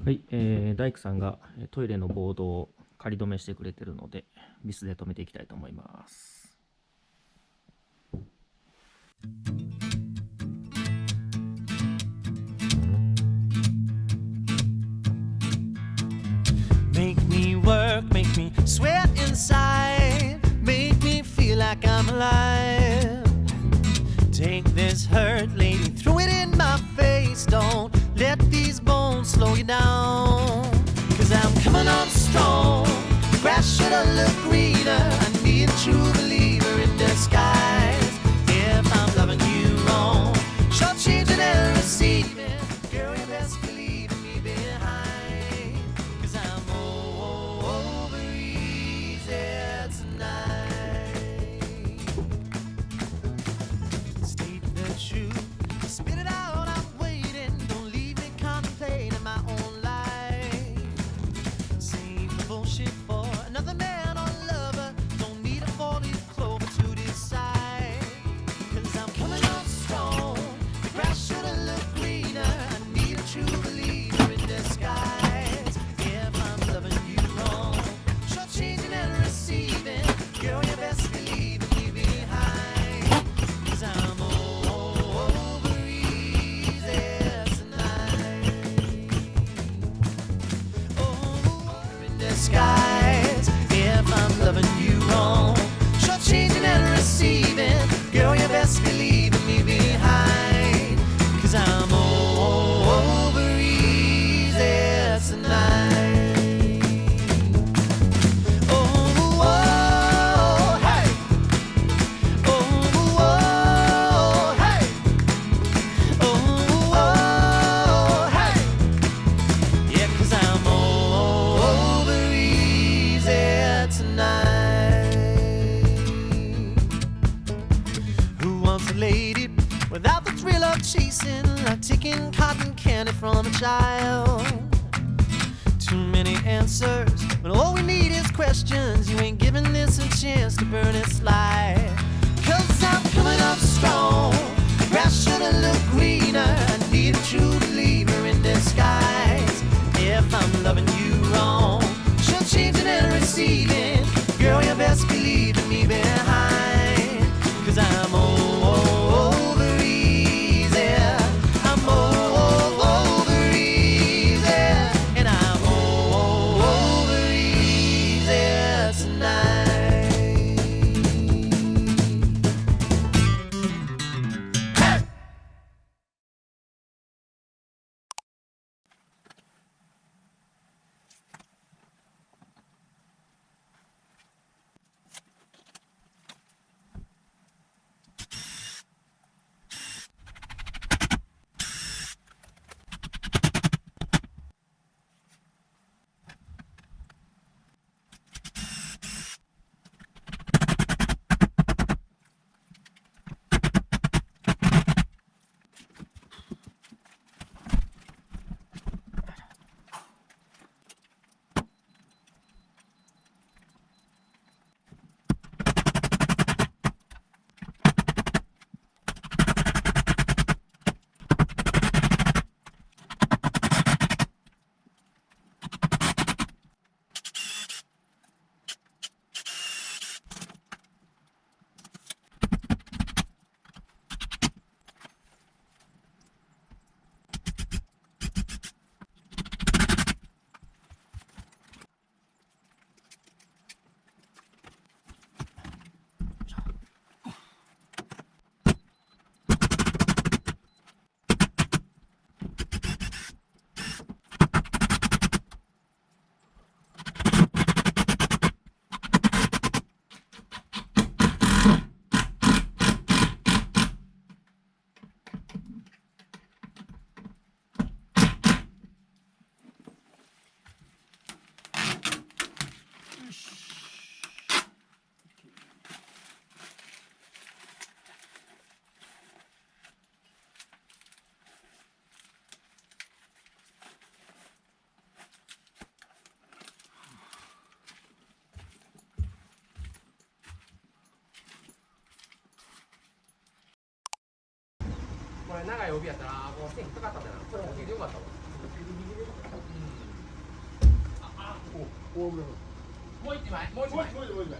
はい、大工さんがトイレのボードを仮止めしてくれてるので、ビスで止めていきたいと思います。Make me work, make me sweat inside, make me feel like I'm alive. Take this hurt, lady, throw it in my face. Don't let these bones slow you down. Cause I'm coming on strong. The grass should have looked greener. I need a true believer in disguise. If I'm loving you wrong, shortchanging and receiving, girl, you best believe in me behind. Cause I'm over easy tonight. State the truth, spit it out, I'm waiting. Don't leave me contemplating my own life. Save the bullshit for another man or lover. Don't need a 4-leaf clover to decide. Cause I'm coming on strong. The grass should have looked greener. I need a true believer in disguise. If I'm loving you wrong, shortchanging and receiving, girl, you best believe in me behind. Cause I'm over easy tonight. Over in disguise. If I'm loving you wrong, shortchanging and receiving, girl, you best believe in me behind. Cause I'm over easy tonight. Oh, oh, hey. Oh, oh, hey. Oh, oh, hey. Yeah, cause I'm over easy tonight. Who wants a lady without the thrill of chasing, like taking cotton candy from a child? Too many answers, but all we need is questions. You ain't giving this a chance to burn its light. Cause I'm coming up strong. The grass should have looked greener. I need a true believer in disguise. If I'm loving you wrong, shortchanging and receiving, girl, you best believe in me behind. Cause I'm over easy. I'm over easy. And I'm over easy tonight. Hey!これ長い帯やったらこう線引っかかったんだな。これも結構よかったわ。お大村のもう一枚もう一枚もう一枚